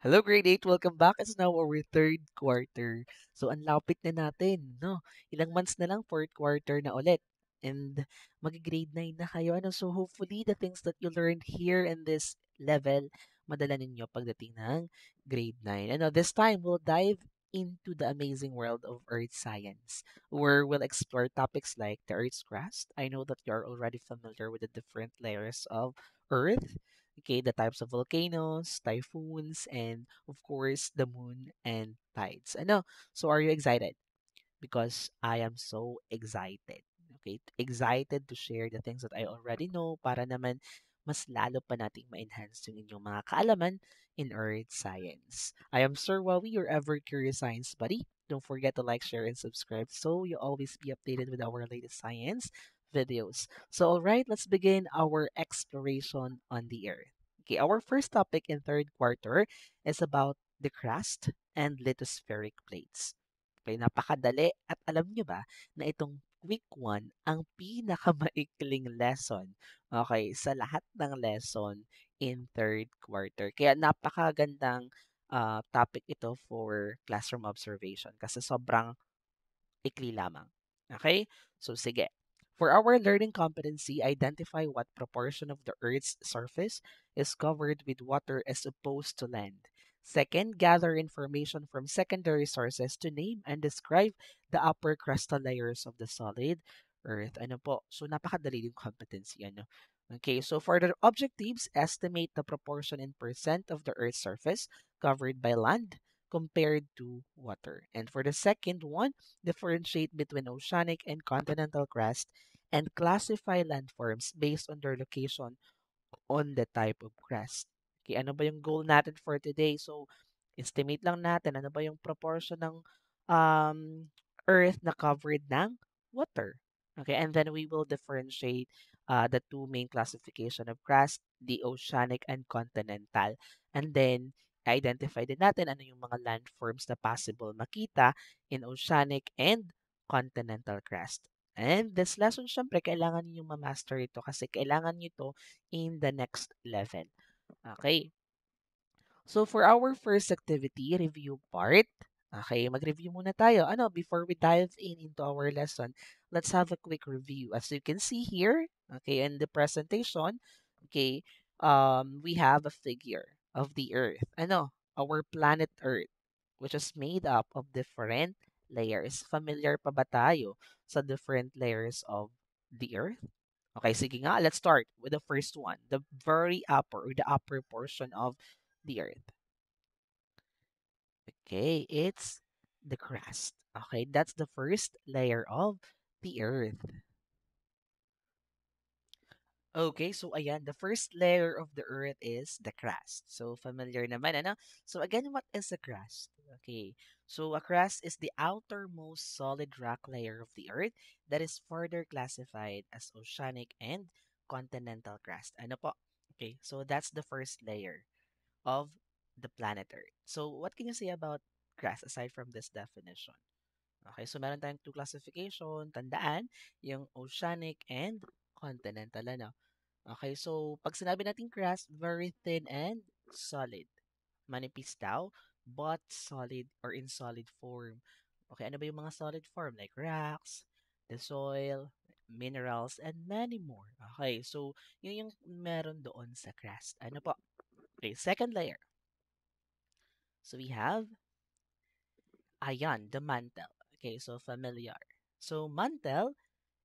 Hello, grade 8. Welcome back. It's now our third quarter. So, ang lapit na natin, no? Ilang months na lang, fourth quarter na ulit. And mag-grade 9 na kayo. So, hopefully, the things that you learned here in this level, madala ninyo pagdating ng grade 9. This time, we'll dive into the amazing world of earth science, where we'll explore topics like the earth's crust. I know that you're already familiar with the different layers of earth. Okay, the types of volcanoes, typhoons, and of course, the moon and tides. So are you excited? Because I am so excited. Okay, excited to share the things that I already know para naman mas lalo pa nating ma-enhance yung inyong mga kaalaman in earth science. I am Sir Wawi, your ever curious science buddy. Don't forget to like, share, and subscribe so you'll always be updated with our latest science videos. So, alright, let's begin our exploration on the Earth. Okay, our first topic in third quarter is about the crust and lithospheric plates. Okay, napakadali at alam nyo ba na itong week 1 ang pinakamaikling lesson, okay, sa lahat ng lesson in third quarter. Kaya napakagandang topic ito for classroom observation kasi sobrang ikli lamang. Okay? So, sige. For our learning competency, identify what proportion of the Earth's surface is covered with water as opposed to land. Second, gather information from secondary sources to name and describe the upper crustal layers of the solid Earth. Ano po? So, napakadali yung competency. Okay, so for the objectives, estimate the proportion in percent of the Earth's surface covered by land compared to water. And for the second one, differentiate between oceanic and continental crust and classify landforms based on their location on the type of crust. Okay, ano ba yung goal natin for today? So, estimate lang natin ano ba yung proportion ng earth na covered ng water. Okay, and then we will differentiate the two main classification of crust, the oceanic and continental. And then, identify din natin ano yung mga landforms na possible makita in oceanic and continental crust. And this lesson, syempre, kailangan niyo ma-master ito kasi kailangan niyo ito in the next level. Okay. So for our first activity, review part, okay, mag-review muna tayo. Before we dive into our lesson, let's have a quick review. As you can see here, okay, in the presentation, okay, we have a figure of the Earth. Our planet Earth, which is made up of different layers. Familiar pa ba tayo sa different layers of the Earth? Okay, sige nga, let's start with the first one, the very upper or the upper portion of the Earth. Okay, it's the crust. Okay, that's the first layer of the Earth. Okay, so ayan, the first layer of the Earth is the crust. So familiar naman, ano? So again, what is a crust? Okay, so a crust is the outermost solid rock layer of the Earth that is further classified as oceanic and continental crust. Ano po? Okay, so that's the first layer of the planet Earth. So what can you say about crust aside from this definition? Okay, so meron tayong two classification, tandaan, yung oceanic and continental, ano? Okay, so pag sinabi natin crust, very thin and solid. Manipis daw, but solid or in solid form. Okay, ano ba yung mga solid form? Like rocks, the soil, minerals, and many more. Okay, so yun yung meron doon sa crust. Ano po? Okay, second layer. So we have, ayan, the mantle. Okay, so familiar. So mantle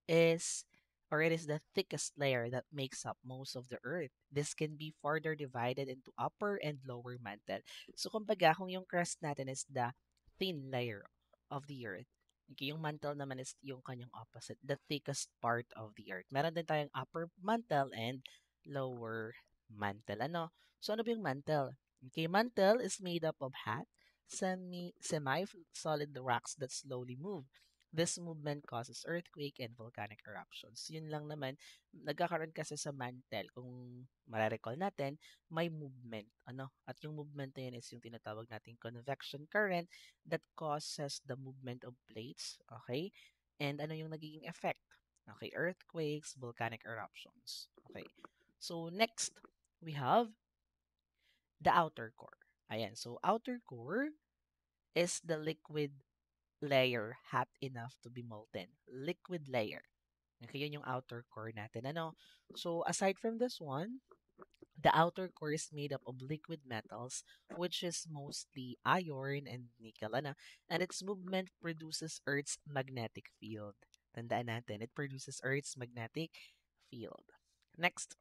is or it is the thickest layer that makes up most of the earth. This can be further divided into upper and lower mantle. So kumbaga, kung yung crust natin is the thin layer of the earth, okay, yung mantle naman is yung kanyang opposite, the thickest part of the earth. Meron din tayong upper mantle and lower mantle. So ano ba yung mantle? Okay, mantle is made up of hot, semi-solid rocks that slowly move. This movement causes earthquake and volcanic eruptions. Yun lang naman, nagkakaroon kasi sa mantle, kung mararecall natin, may movement. At yung movement na yun is yung tinatawag nating convection current that causes the movement of plates. Okay? And ano yung nagiging effect? Okay, earthquakes, volcanic eruptions. Okay. So next, we have the outer core. Ayan, so outer core is the liquid layer hot enough to be molten. Liquid layer. Okay, yun yung outer core natin. Ano? So, aside from this one, the outer core is made up of liquid metals, which is mostly iron and nickel. Ano? And its movement produces Earth's magnetic field. Tandaan natin, it produces Earth's magnetic field. Next,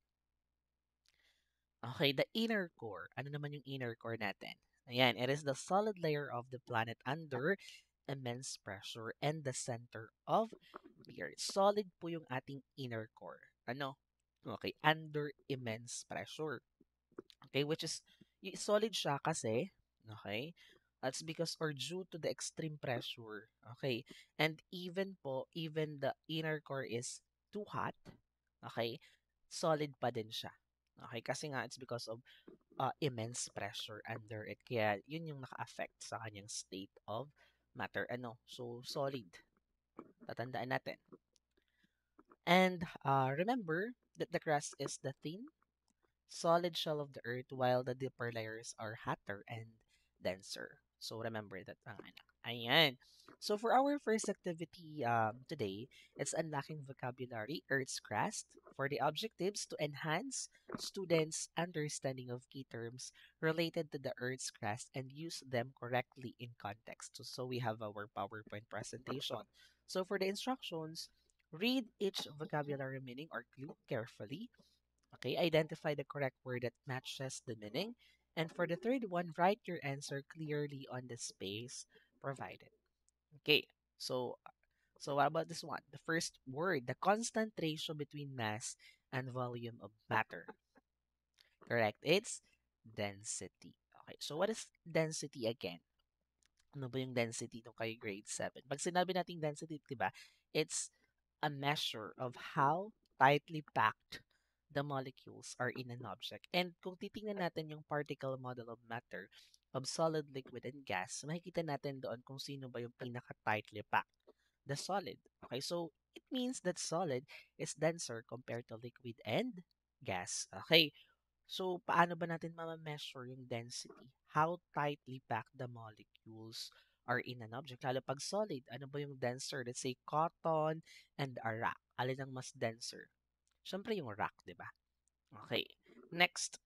okay, the inner core. Ano naman yung inner core natin? Ayan, it is the solid layer of the planet under immense pressure and the center of the Earth. Solid po yung ating inner core. Ano? Okay, under immense pressure. Okay, which is solid siya kasi, okay, that's because or due to the extreme pressure. Okay, and even the inner core is too hot. Okay, solid pa din siya. Okay, kasi nga it's because of immense pressure under it. Kaya yun yung naka-affect sa kanyang state of matter. Ano? So, solid. Tatandaan natin. And remember that the crust is the thin, solid shell of the Earth while the deeper layers are hotter and denser. So remember that mga anak. Ayan. So for our first activity today, it's unlocking vocabulary, Earth's crust, for the objectives to enhance students' understanding of key terms related to the Earth's crust and use them correctly in context. So we have our PowerPoint presentation. So for the instructions, read each vocabulary meaning or clue carefully. Okay, identify the correct word that matches the meaning. And for the third one, write your answer clearly on the space provided. Okay, so so what about this one? The first word, the constant ratio between mass and volume of matter. Correct. It's density. Okay, so what is density again? Ano ba yung density nung kayo grade 7? Pag sinabi nating density, di ba, it's a measure of how tightly packed the molecules are in an object. And kung titingnan natin yung particle model of matter, of solid, liquid, and gas, makikita natin doon kung sino ba yung pinaka-tightly packed. The solid. Okay, so it means that solid is denser compared to liquid and gas. Okay, so, paano ba natin ma-measure yung density? How tightly packed the molecules are in an object. Lalo pag solid, ano ba yung denser? Let's say cotton and a rock. Alin ang mas denser? Siyempre yung rock, di ba? Okay. Next.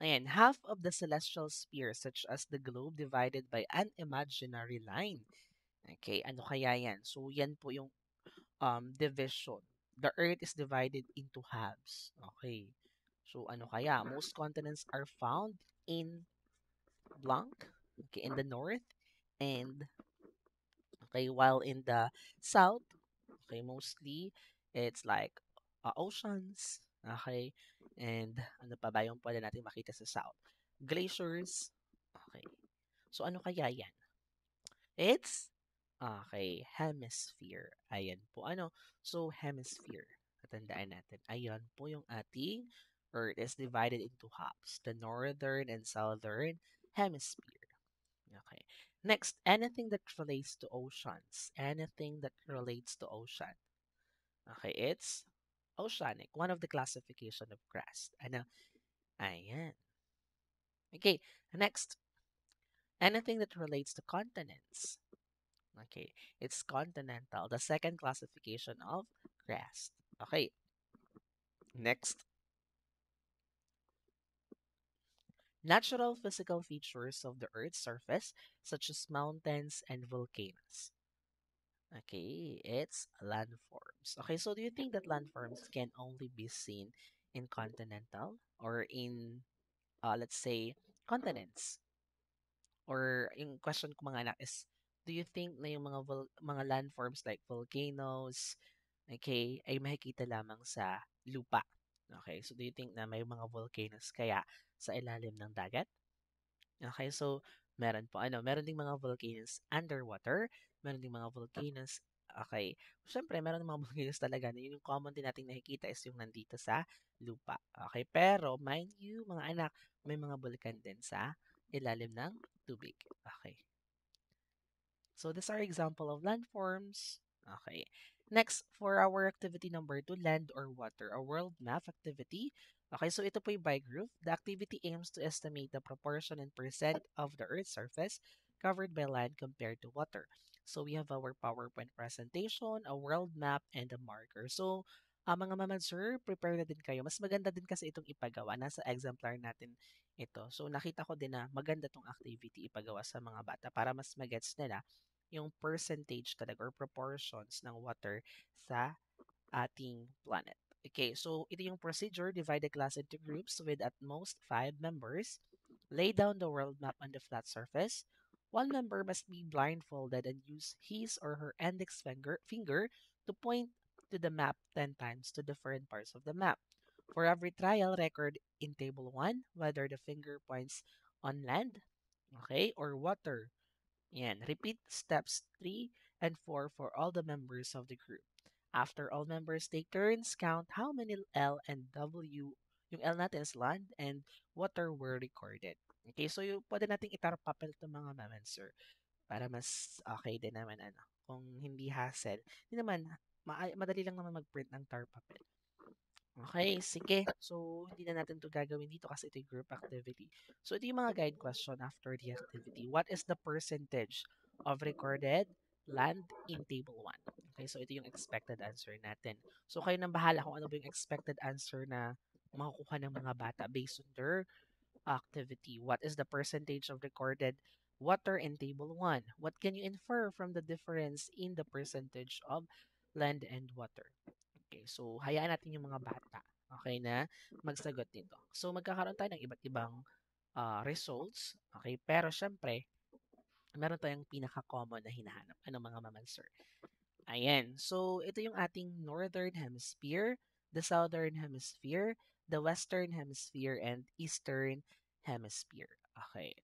Ayan, half of the celestial sphere, such as the globe, divided by an imaginary line. Okay, ano kaya yan? So, yan po yung division. The Earth is divided into halves. Okay. So, ano kaya? Most continents are found in blank, okay, in the north, and, okay, while in the south, okay, mostly, it's like oceans, okay, and ano pa ba yung pwede natin makita sa south? Glaciers, okay. So, ano kaya yan? It's okay, hemisphere. Ayan po. Ano? So, hemisphere. Tatandaan natin. Ayan po yung ating Earth is divided into halves. The northern and southern hemisphere. Okay. Next, anything that relates to oceans. Anything that relates to ocean. Okay, it's oceanic. One of the classification of crust. Ano? Ayan. Okay, next. Anything that relates to continents. Okay, it's continental, the second classification of crust. Okay, next. Natural physical features of the Earth's surface, such as mountains and volcanoes. Okay, it's landforms. Okay, so do you think that landforms can only be seen in continental or in, let's say, continents? Or yung question ko mga anak is, do you think na yung mga landforms like volcanoes, okay, ay makikita lamang sa lupa? Okay, so do you think na may mga volcanoes kaya sa ilalim ng dagat? Okay, so meron po meron ding mga volcanoes underwater, meron ding mga volcanoes, okay. Siyempre, meron ng mga volcanoes talaga na yun yung common din nating nakikita is yung nandito sa lupa. Okay, pero mind you, mga anak, may mga bulkan din sa ilalim ng tubig. Okay. So these are example of landforms. Okay. Next, for our activity number two, land or water, a world map activity. Okay, so ito po yung by group. The activity aims to estimate the proportion and percent of the Earth's surface covered by land compared to water. So we have our PowerPoint presentation, a world map, and a marker. So, mga mama sir, prepare na din kayo. Mas maganda din kasi itong ipagawa. Nasa exemplar natin ito. So, nakita ko din na maganda tong activity ipagawa sa mga bata para mas magets nila yung percentage talaga or proportions ng water sa ating planet. Okay, so ito yung procedure. Divide the class into groups with at most 5 members. Lay down the world map on the flat surface. One member must be blindfolded and use his or her index finger to point to the map 10 times to different parts of the map. For every trial, record in table 1 whether the finger points on land, okay, or water. Yan. Repeat steps 3 and 4 for all the members of the group. After all members take turns, count how many L and W, yung L natin is land, and water were recorded. Okay, so yung pwede nating itarpapel ito mga mamen, sir, para mas okay din naman, ano, kung hindi hassle. Hindi naman, madali lang naman mag-print ng tar papel. Okay, sige. So, hindi na natin 'to gagawin dito kasi ito yung group activity. So, ito yung mga guide question after the activity. What is the percentage of recorded land in table 1? Okay, so ito yung expected answer natin. So, kayo nang bahala kung ano ba yung expected answer na makukuha ng mga bata based on their activity. What is the percentage of recorded water in table 1? What can you infer from the difference in the percentage of land and water? Okay, so hayaan natin yung mga bata, okay, na magsagot nito. So magkakaroon tayo ng iba't ibang results, okay? Pero syempre, meron tayong pinaka-common na hinahanap. Ano mga maman, sir? Ayan. So ito yung ating northern hemisphere, the southern hemisphere, the western hemisphere, and eastern hemisphere. Okay.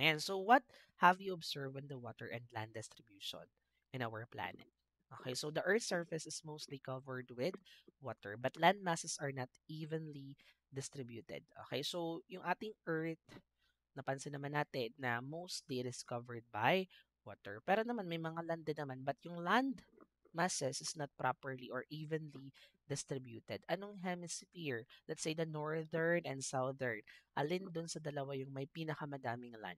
Ayan. So what have you observed when the water and land distribution in our planet? Okay, so the Earth's surface is mostly covered with water, but land masses are not evenly distributed. Okay, so yung ating Earth, napansin naman natin na mostly it is covered by water. Pero naman may mga land din naman, but yung land masses is not properly or evenly distributed. Anong hemisphere? Let's say the northern and southern. Alin dun sa dalawa yung may pinakamadaming land?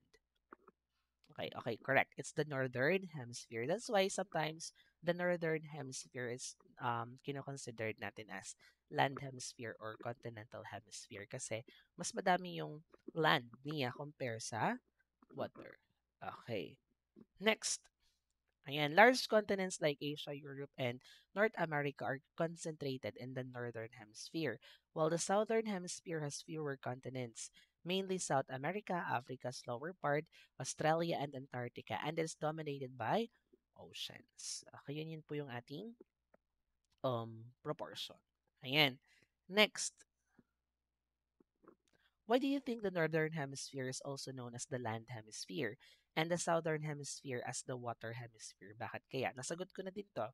Okay, okay, correct. It's the northern hemisphere. That's why sometimes the northern hemisphere is kino-considered natin as land hemisphere or continental hemisphere kasi mas madami yung land niya compare sa water. Okay. Next, ayan, large continents like Asia, Europe, and North America are concentrated in the northern hemisphere, while the southern hemisphere has fewer continents, mainly South America, Africa's lower part, Australia, and Antarctica, and is dominated by oceans. Okay, yun po yung ating proportion. Ayan. Next, why do you think the northern hemisphere is also known as the land hemisphere and the southern hemisphere as the water hemisphere? Bakit kaya? Nasagot ko na din to.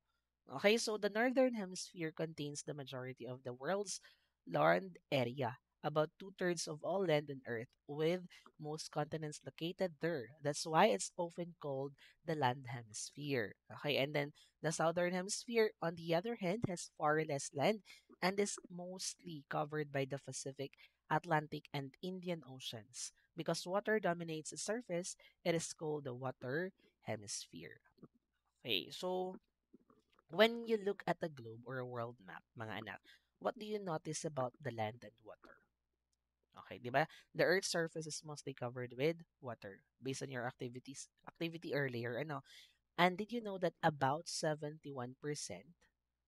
Okay, so the northern hemisphere contains the majority of the world's land area, about two-thirds of all land on Earth, with most continents located there. That's why it's often called the land hemisphere. Okay, and then the southern hemisphere, on the other hand, has far less land and is mostly covered by the Pacific, Atlantic, and Indian Oceans. Because water dominates its surface, it is called the water hemisphere. Okay, so when you look at a globe or a world map, mga anak, what do you notice about the land and water? Okay, di ba? The Earth's surface is mostly covered with water based on your activity earlier, ano? And did you know that about 71%,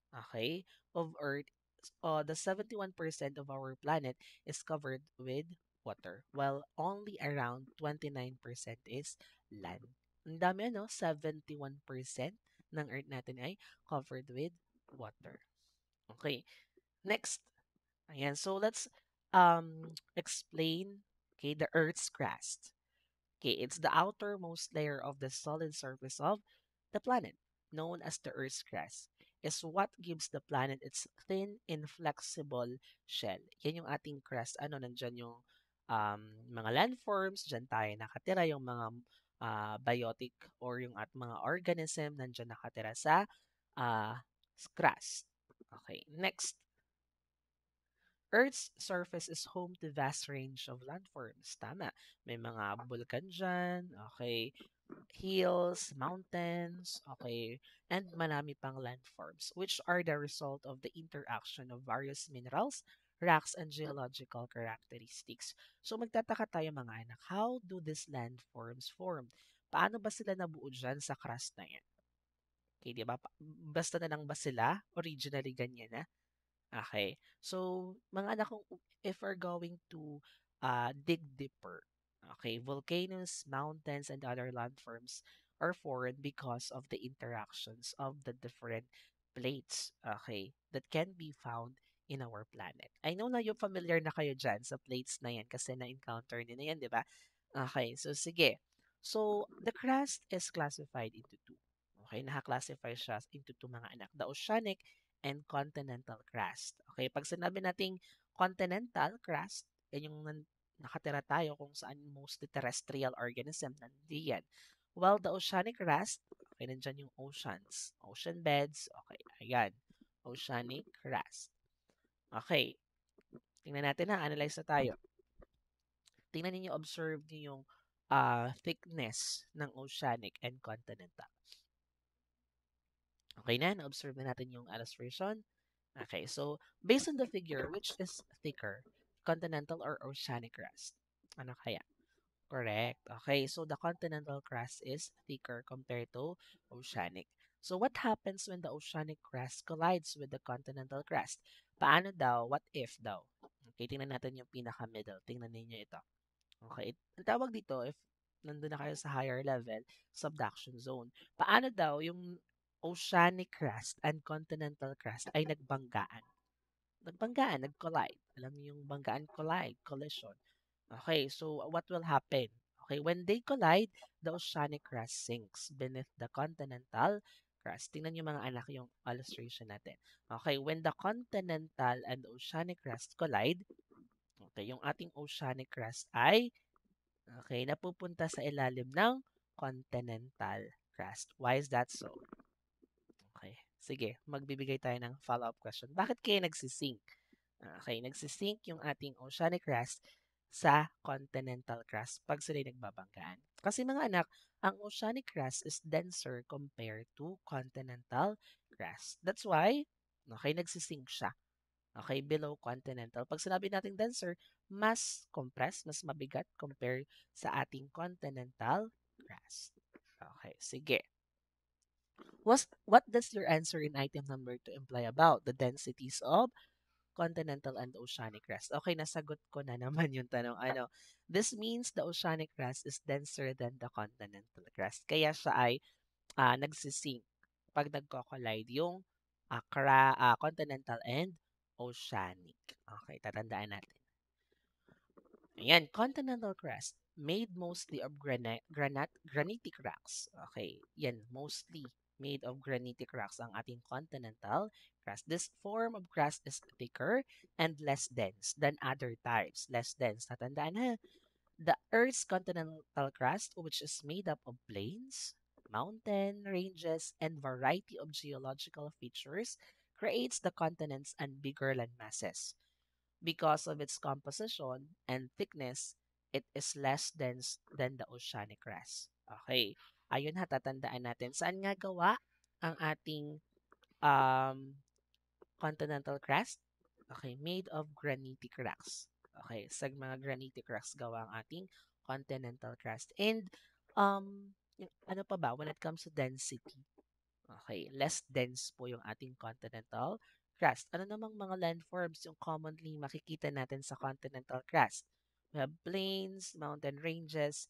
okay, of Earth, the 71% of our planet is covered with water, while only around 29% is land. Ang dami, ano? 71% ng Earth natin ay covered with water. Okay, next. Ayan, so let's explain, okay, the Earth's crust. Okay, it's the outermost layer of the solid surface of the planet, known as the Earth's crust. Is what gives the planet its thin, inflexible shell. Yan yung ating crust. Ano, nandyan yung mga landforms, dyan tayo nakatira, yung mga biotic or yung at mga organism, nandyan nakatira sa uh, crust. Okay, next, Earth's surface is home to vast range of landforms. Tama. May mga bulkan dyan, okay, hills, mountains, okay, and marami pang landforms, which are the result of the interaction of various minerals, rocks, and geological characteristics. So magtataka tayo mga anak, how do these landforms form? Paano ba sila nabuo dyan sa crust na yan? Okay, di ba? Basta na lang ba sila? Originally ganyan na? Okay. So, mga anak kong, if we're going to dig deeper, okay, volcanoes, mountains, and other landforms are formed because of the interactions of the different plates, okay, that can be found in our planet. I know na yung familiar na kayo dyan sa plates na yan kasi na-encounter niyo na yan, di ba? Okay, so sige. So, the crust is classified into two. Okay, naka-classify siya into two mga anak. The oceanic and continental crust. Okay, pag sinabi nating continental crust, yan yung nakatira tayo kung saan mostly terrestrial organism nandiyan. While the oceanic crust, okay, nandyan yung oceans, ocean beds, okay, ayan, oceanic crust. Okay, tingnan natin ha, analyze na tayo. Tingnan ninyo, observe niyo yung thickness ng oceanic and continental. Okay na, na-observe na natin yung illustration. Okay, so based on the figure, which is thicker, continental or oceanic crust? Ano kaya? Correct. Okay, so the continental crust is thicker compared to oceanic. So what happens when the oceanic crust collides with the continental crust? Paano daw? What if daw? Okay, tingnan natin yung pinaka-middle. Tingnan ninyo ito. Okay, ang tawag dito, if nandun na kayo sa higher level, subduction zone. Paano daw yung oceanic crust and continental crust ay nagbanggaan? Nagbanggaan, nag-collide. Alam niyo yung banggaan, collide, collision. Okay, so what will happen? Okay, when they collide, the oceanic crust sinks beneath the continental crust. Tingnan niyo mga anak yung illustration natin. Okay, when the continental and oceanic crust collide, okay, yung ating oceanic crust ay okay, napupunta sa ilalim ng continental crust. Why is that so? Okay, sige, magbibigay tayo ng follow-up question. Bakit kaya nagsisink? Okay, nagsisink yung ating oceanic crust sa continental crust pag sila'y nagbabanggaan. Kasi mga anak, ang oceanic crust is denser compared to continental crust. That's why, okay, nagsisink siya. Okay, below continental. Pag sinabi natin denser, mas compressed, mas mabigat compared sa ating continental crust. Okay, sige. What does your answer in item number 2 imply about the densities of continental and oceanic crust? Okay, nasagot ko na naman yung tanong. Ano, this means the oceanic crust is denser than the continental crust. Kaya siya ay nagsisink pag nagko-collide yung continental and oceanic. Okay, tatandaan natin. Ayan, continental crust made mostly of granitic rocks. Okay, yan, mostly made of granitic rocks ang ating continental crust. This form of crust is thicker and less dense than other types. Less dense. Tatandaan ha. The Earth's continental crust, which is made up of plains, mountain ranges, and variety of geological features, creates the continents and bigger land masses. Because of its composition and thickness, it is less dense than the oceanic crust. Okay. Ayun ha, tatandaan natin. Saan nga gawa ang ating um, continental crust? Okay, made of granitic rocks. Okay, sa mga granitic rocks gawa ang ating continental crust. And ano pa ba when it comes to density? Okay, less dense po yung ating continental crust. Ano namang mga landforms yung commonly makikita natin sa continental crust? We have plains, mountain ranges,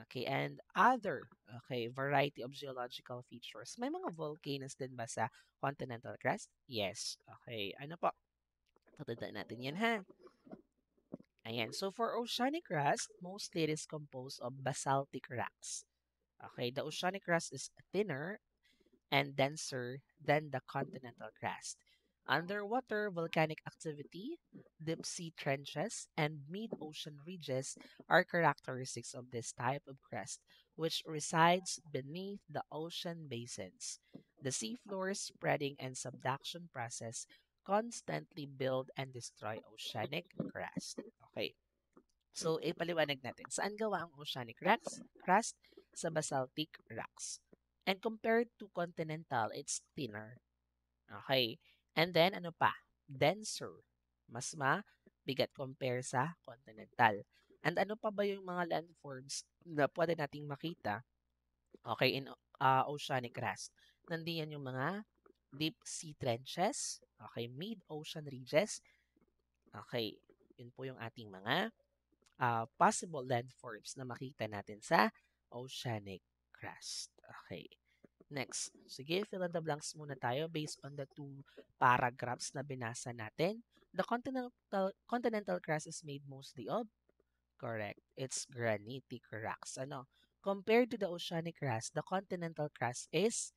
okay, and other, okay, variety of geological features. May mga volcanoes din ba sa continental crust? Yes. Okay, ano po? Tatandaan natin yan ha. Ayan, so for oceanic crust, mostly it is composed of basaltic rocks. Okay, the oceanic crust is thinner and denser than the continental crust. Underwater volcanic activity, deep sea trenches, and mid ocean ridges are characteristics of this type of crust, which resides beneath the ocean basins. The seafloor spreading and subduction process constantly build and destroy oceanic crust. Okay. So, ipaliwanag natin. Saan gawa ang oceanic crust? Sa basaltic rocks. And compared to continental, it's thinner. Okay. And then, ano pa? Denser. Mas mabigat compare sa continental. And ano pa ba yung mga landforms na pwede nating makita, okay, in oceanic crust? Nandiyan yung mga deep sea trenches, okay, mid-ocean ridges, okay, yun po yung ating mga possible landforms na makita natin sa oceanic crust. Okay. Next. Sige, fill in the blanks muna tayo based on the two paragraphs na binasa natin. The continental crust is made mostly of, correct, it's granitic rocks. Ano? Compared to the oceanic crust, the continental crust is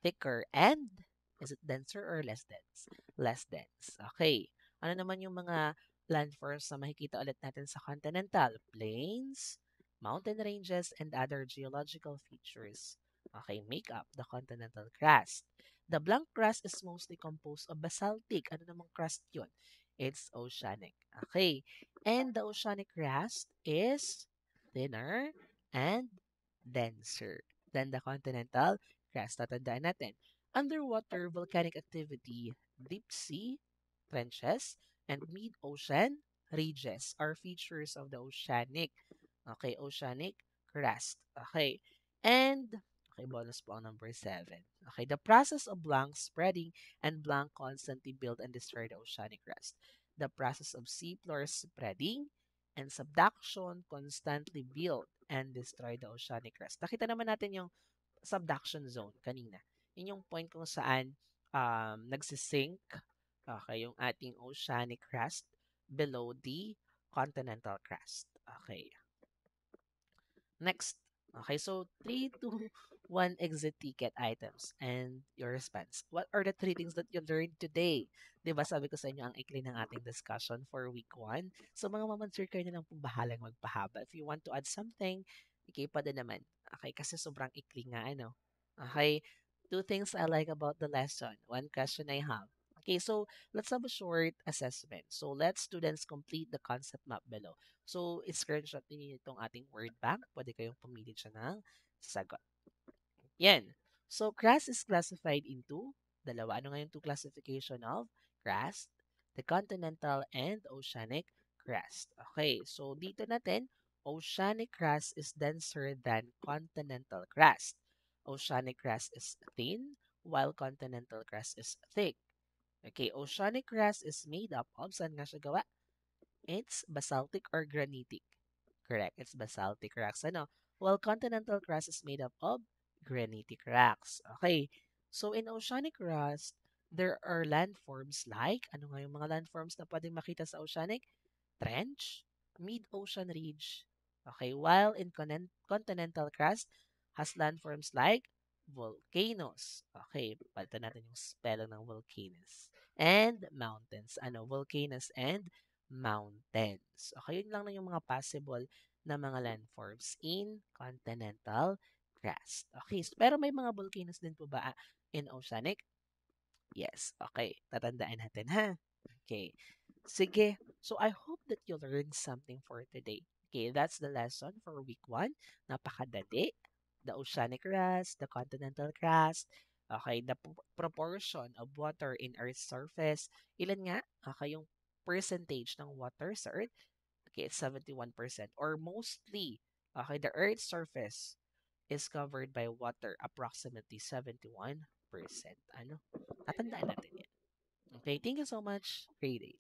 thicker and is it denser or less dense? Less dense. Okay. Ano naman yung mga landforms na makikita ulit natin sa continental? Plains, mountain ranges, and other geological features. Okay, make up the continental crust. The blank crust is mostly composed of basaltic. Ano namang crust yun? It's oceanic. Okay. And the oceanic crust is thinner and denser than the continental crust. Tatandaan natin. Underwater volcanic activity, deep sea trenches, and mid-ocean ridges are features of the oceanic crust. Okay. And, okay, bonus po ang number 7. Okay, the process of blank spreading and blank constantly build and destroy the oceanic crust. The process of seafloor spreading and subduction constantly build and destroy the oceanic crust. Nakita naman natin yung subduction zone kanina. Yun yung point kung saan nagsisink, okay, yung ating oceanic crust below the continental crust. Okay. Next. Okay, so 3 to 1 exit ticket items and your response. What are the 3 things that you learned today? Diba sabi ko sa inyo ang ikli ng ating discussion for week 1. So mga mamansir kayo na lang pong bahalang magpahaba. If you want to add something, okay pa din naman. Okay, kasi sobrang ikli nga ano. Okay, 2 things I like about the lesson. 1 question I have. Okay, so let's have a short assessment. So let students complete the concept map below. So, screenshot ninyo itong ating word bank. Pwede kayong pumili siya ng sagot. Yan. So, crust is classified into dalawa. Ano nga yung two classification of crust? The continental and oceanic crust. Okay. So, dito natin, oceanic crust is denser than continental crust. Oceanic crust is thin, while continental crust is thick. Okay, oceanic crust is made up of, saan nga siya gawa? It's basaltic or granitic. Correct, it's basaltic rocks. Ano? While continental crust is made up of granitic rocks. Okay, so in oceanic crust, there are landforms like, ano nga yung mga landforms na pwedeng makita sa oceanic? Trench, mid-ocean ridge. Okay, while in continental crust has landforms like volcanoes. Okay, palitan natin yung spelling ng volcanoes. And mountains. Ano, volcanoes and mountains. Okay, yun lang na yung mga possible na mga landforms in continental crust. Okay, so, pero may mga volcanoes din po ba in oceanic? Yes. Okay, tatandaan natin ha. Okay. Sige. So I hope that you learned something for today. Okay, that's the lesson for week 1. Napakadali. The oceanic crust, the continental crust, okay, the proportion of water in Earth's surface. Ilan nga? Okay, yung percentage ng water sa Earth. Okay, it's 71%. Or mostly, okay, the Earth's surface is covered by water, approximately 71%. Ano? Tatandaan natin yan. Okay, thank you so much. Great day.